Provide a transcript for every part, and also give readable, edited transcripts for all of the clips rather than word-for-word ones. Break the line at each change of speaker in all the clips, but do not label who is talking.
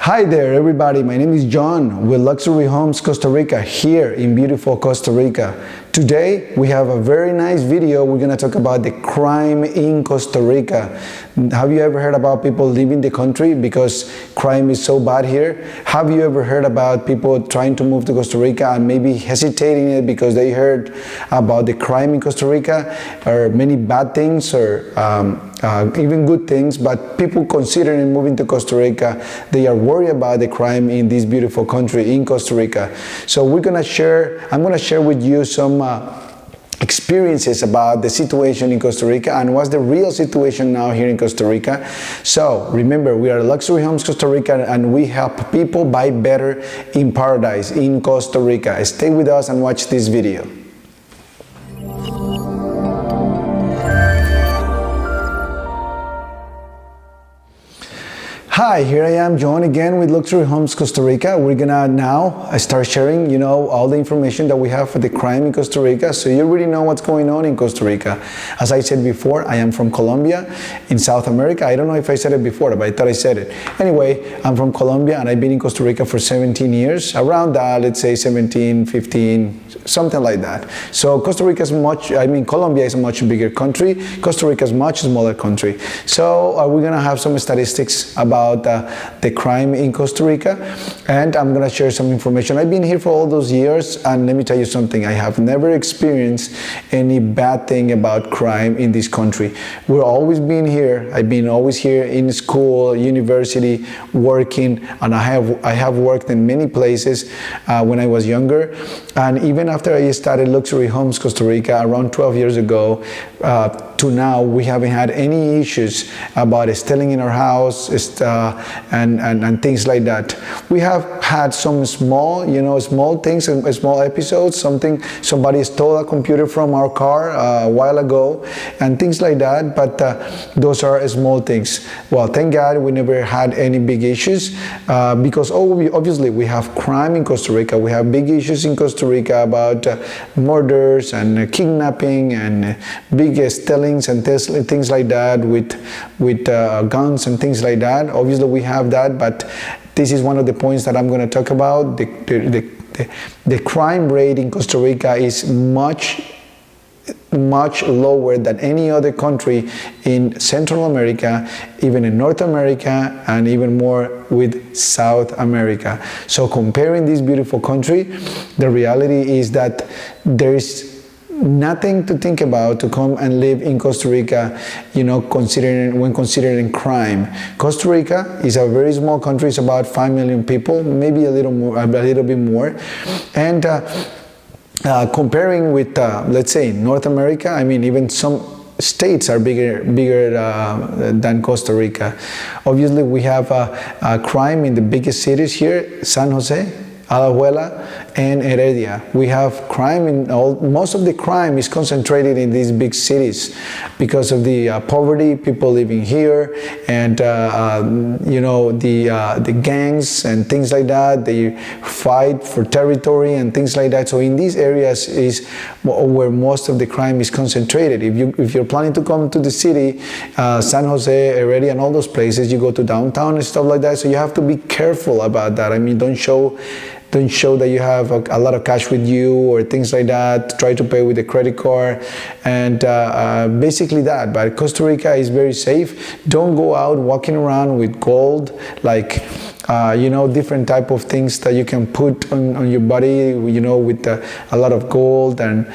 Hi there everybody, my name is John with Luxury Homes Costa Rica here in beautiful Costa Rica. Today we have a very nice video. We're going to talk about the crime in Costa Rica. Have you ever heard about people leaving the country because crime is so bad here? Have you ever heard about people trying to move to Costa Rica and maybe hesitating it because they heard about the crime in Costa Rica, or many bad things, or even good things, but people considering moving to Costa Rica, they are worried about the crime in this beautiful country in Costa Rica. So I'm gonna share with you some experiences about the situation in Costa Rica and what's the real situation now here in Costa Rica. So remember, we are Luxury Homes Costa Rica and we help people buy better in paradise in Costa Rica. Stay with us and watch this video. Hi, here I am, John, again with Luxury Homes Costa Rica. We're gonna now start sharing, all the information that we have for the crime in Costa Rica, so you already know what's going on in Costa Rica. As I said before, I am from Colombia in South America. I don't know if I said it before, but I thought I said it. Anyway, I'm from Colombia and I've been in Costa Rica for 17 years, around that, let's say 17, 15, something like that. So Colombia is a much bigger country. Costa Rica is a much smaller country. So we're gonna have some statistics about the crime in Costa Rica, and I'm gonna share some information. I've been here for all those years, and let me tell you something, I have never experienced any bad thing about crime in this country. We're always been here. I've been always here in school, university, working, and I have worked in many places when I was younger, and even after I started Luxury Homes Costa Rica around 12 years ago to now, we haven't had any issues about stealing in our house and things like that. We have had some small things, small episodes. Somebody stole a computer from our car a while ago and things like that, but those are small things. Well, thank God we never had any big issues because obviously we have crime in Costa Rica. We have big issues in Costa Rica about murders and kidnapping and big stealings and things like that with guns and things like that. Obviously we have that, but this is one of the points that I'm going to talk about. The crime rate in Costa Rica is much lower than any other country in Central America, even in North America, and even more with South America. So comparing this beautiful country, the reality is that there is nothing to think about to come and live in Costa Rica, when considering crime. Costa Rica is a very small country. It's about 5 million people, maybe a little bit more. And comparing with, let's say, North America, even some states are bigger than Costa Rica. Obviously, we have crime in the biggest cities here, San Jose, Alajuela, and Heredia. We have crime most of the crime is concentrated in these big cities because of the poverty, people living here, and the gangs and things like that. They fight for territory and things like that. So in these areas is where most of the crime is concentrated. If you're planning to come to the city, San Jose, Heredia, and all those places, you go to downtown and stuff like that. So you have to be careful about that. Don't show that you have a lot of cash with you or things like that. Try to pay with a credit card and basically that. But Costa Rica is very safe. Don't go out walking around with gold, like different type of things that you can put on your body, with a lot of gold and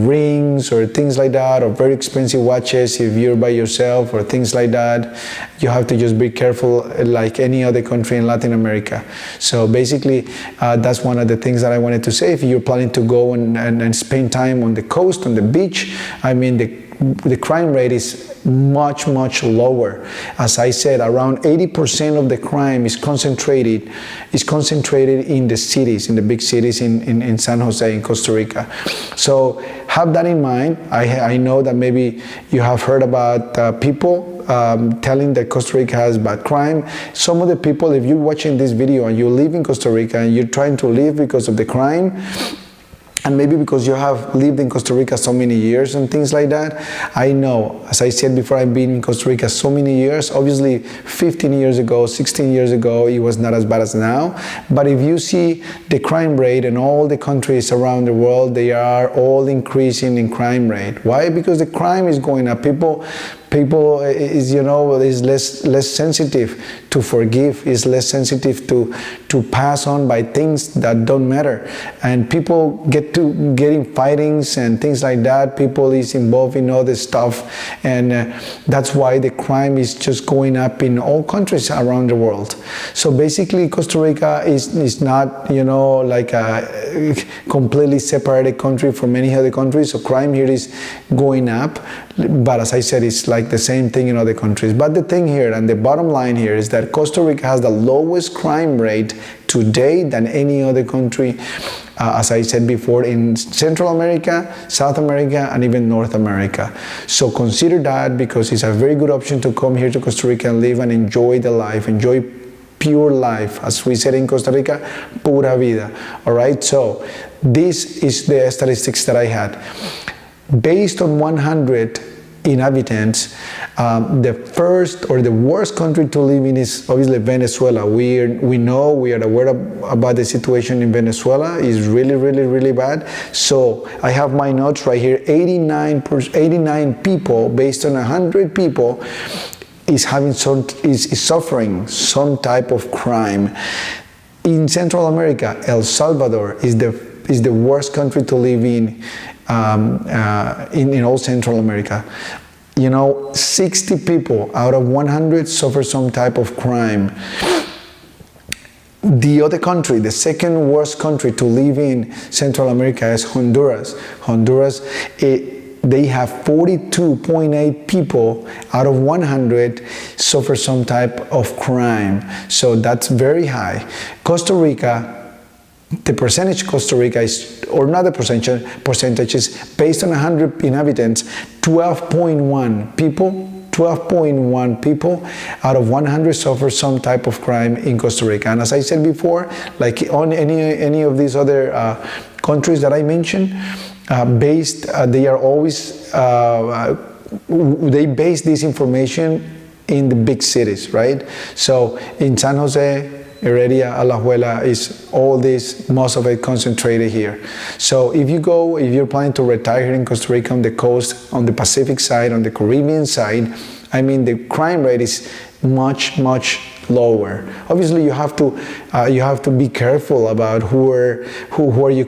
rings or things like that, or very expensive watches if you're by yourself or things like that. You have to just be careful like any other country in Latin America. So basically, that's one of the things that I wanted to say. If you're planning to go and spend time on the coast, on the beach, the crime rate is much lower. As I said, around 80% of the crime is concentrated in the cities, in the big cities in San Jose, in Costa Rica. So have that in mind. I know that maybe you have heard about people telling that Costa Rica has bad crime. Some of the people, if you're watching this video and you live in Costa Rica and you're trying to leave because of the crime, and maybe because you have lived in Costa Rica so many years and things like that, I know, as I said before, I've been in Costa Rica so many years. Obviously, 15 years ago, 16 years ago, it was not as bad as now. But if you see the crime rate in all the countries around the world, they are all increasing in crime rate. Why? Because the crime is going up. People is, you know, is less sensitive to forgive, is less sensitive to pass on by things that don't matter, and people get in fightings and things like that. People is involved in all this stuff, and that's why the crime is just going up in all countries around the world. So basically, Costa Rica is not, you know, like a completely separated country from many other countries. So crime here is going up, but as I said, it's like the same thing in other countries. But the thing here, and the bottom line here, is that Costa Rica has the lowest crime rate today than any other country, as I said before, in Central America, South America, and even North America. So consider that, because it's a very good option to come here to Costa Rica and live and enjoy the life, enjoy pure life, as we said in Costa Rica, pura vida. All right, so this is the statistics that I had. Based on 100 inhabitants, the first or the worst country to live in is obviously Venezuela. We are aware about the situation in Venezuela. Is really bad. So I have my notes right here. 89 people, based on 100 people, is suffering some type of crime. In Central America, El Salvador is the worst country to live in all Central America. You know, 60 people out of 100 suffer some type of crime. The other country, the second worst country to live in Central America, is Honduras. Honduras, they have 42.8 people out of 100 suffer some type of crime. So that's very high. Costa Rica, the percentage Costa Rica is, or not the percentage is based on 100 inhabitants, 12.1 people out of 100 suffer some type of crime in Costa Rica. And as I said before, like on any of these other countries that I mentioned, they are always, they base this information in the big cities, right? So in San Jose, Heredia, Alajuela, is all this, most of it concentrated here. So if you're planning to retire here in Costa Rica on the coast, on the Pacific side, on the Caribbean side, I mean, the crime rate is much lower. Obviously, you have to be careful about who are you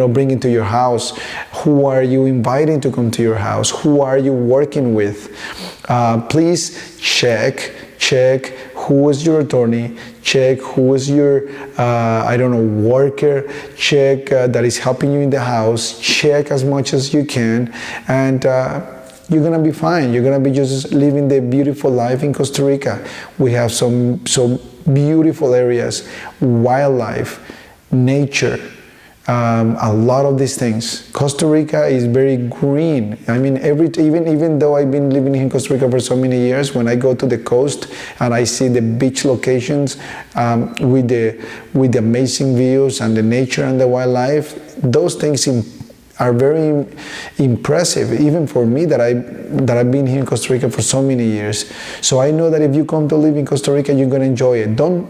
bringing to your house, who are you inviting to come to your house, who are you working with. Please check who is your attorney, check who is your worker, check that is helping you in the house, check as much as you can, and you're gonna be fine. You're gonna be just living the beautiful life in Costa Rica. We have some beautiful areas, wildlife, nature, a lot of these things. Costa Rica is very green. I mean, even though I've been living in Costa Rica for so many years, when I go to the coast and I see the beach locations with the amazing views and the nature and the wildlife, those things are very impressive, even for me that I've been here in Costa Rica for so many years. So I know that if you come to live in Costa Rica, you're gonna enjoy it. Don't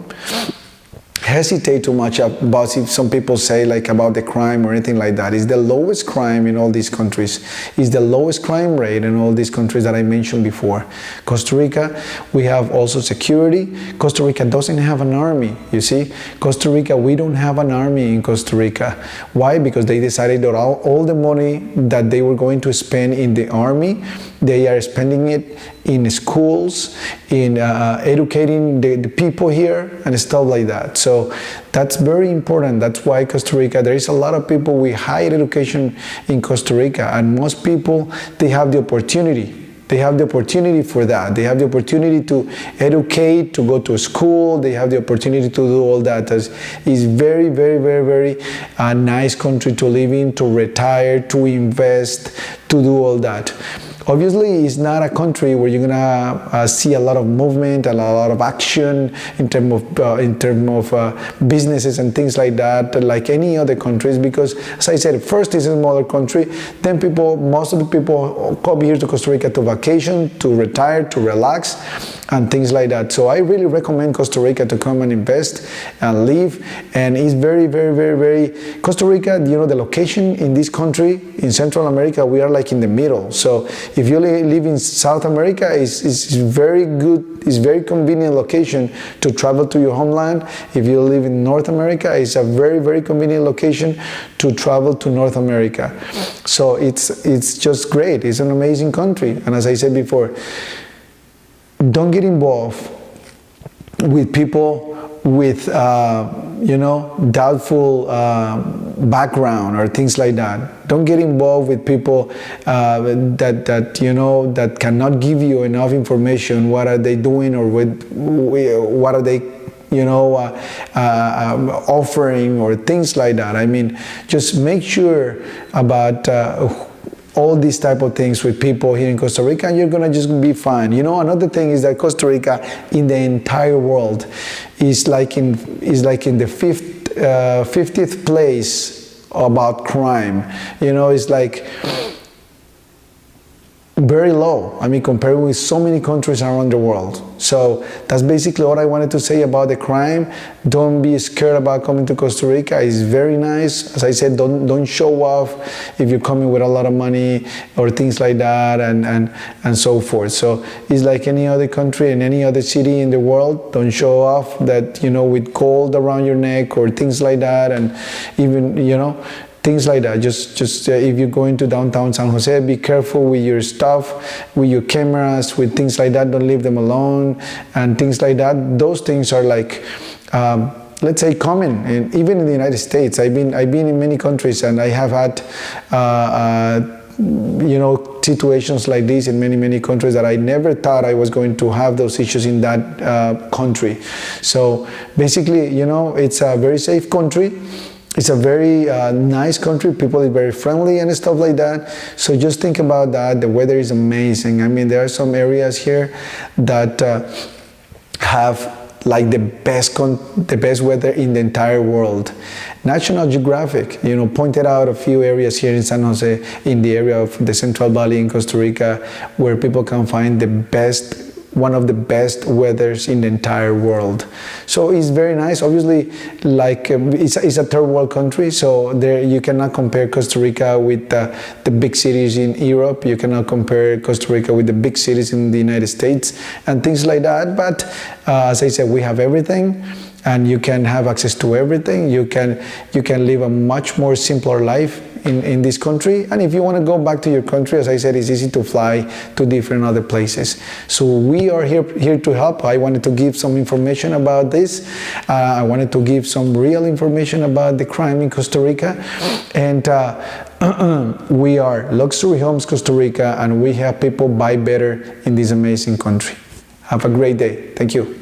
hesitate too much about if some people say like about the crime or anything like that. It's the lowest crime in all these countries. It's the lowest crime rate in all these countries that I mentioned before. Costa Rica, we have also security. Costa Rica doesn't have an army, you see. Costa Rica, we don't have an army in Costa Rica. Why? Because they decided that all the money that they were going to spend in the army, they are spending it in schools, in educating the people here and stuff like that. So that's very important. That's why Costa Rica, there is a lot of people with higher education in Costa Rica, and most people, they have the opportunity. They have the opportunity for that. They have the opportunity to educate, to go to school. They have the opportunity to do all that. It's very, very, very, very nice country to live in, to retire, to invest, to do all that. Obviously, it's not a country where you're gonna see a lot of movement and a lot of action in terms of businesses and things like that, like any other countries. Because, as I said, first it's a smaller country. Then most of the people come here to Costa Rica to vacation, to retire, to relax, and things like that. So I really recommend Costa Rica to come and invest and live. And it's very, very, very, very Costa Rica. You know, the location in this country in Central America, we are like in the middle. So if you live in South America, it's very good, it's very convenient location to travel to your homeland. If you live in North America, it's a very, very convenient location to travel to North America. So it's just great. It's an amazing country. And as I said before, don't get involved with people with doubtful background or things like that. Don't get involved with people that cannot give you enough information. What are they doing, or what are they offering, or things like that. I mean, just make sure about all these type of things with people here in Costa Rica, and you're gonna just be fine. You know, another thing is that Costa Rica in the entire world is like in the 50th place about crime. You know, it's like very low. I mean, compared with so many countries around the world. So that's basically what I wanted to say about the crime. Don't be scared about coming to Costa Rica. It's very nice. As I said, don't show off if you're coming with a lot of money or things like that, and so forth. So it's like any other country and any other city in the world. Don't show off that, with gold around your neck or things like that, and even, things like that. Just if you're going to downtown San Jose, be careful with your stuff, with your cameras, with things like that. Don't leave them alone and things like that. Those things are like, let's say, common. And even in the United States, I've been in many countries, and I have had situations like this in many countries that I never thought I was going to have those issues in that country. So basically, it's a very safe country. It's a very nice country. People are very friendly and stuff like that. So just think about that. The weather is amazing. I mean, there are some areas here that have like the best weather in the entire world. National Geographic, pointed out a few areas here in San Jose, in the area of the Central Valley in Costa Rica, where people can find one of the best weathers in the entire world. So it's very nice. Obviously, like it's a third world country, so there you cannot compare Costa Rica with the big cities in Europe. You cannot compare Costa Rica with the big cities in the United States and things like that. But as I said, we have everything, and you can have access to everything. You can live a much more simpler life in this country. And if you want to go back to your country, as I said, it's easy to fly to different other places. So we are here to help. I wanted to give some information about this. I wanted to give some real information about the crime in Costa Rica. And we are Luxury Homes Costa Rica, and we help people buy better in this amazing country. Have a great day. Thank you.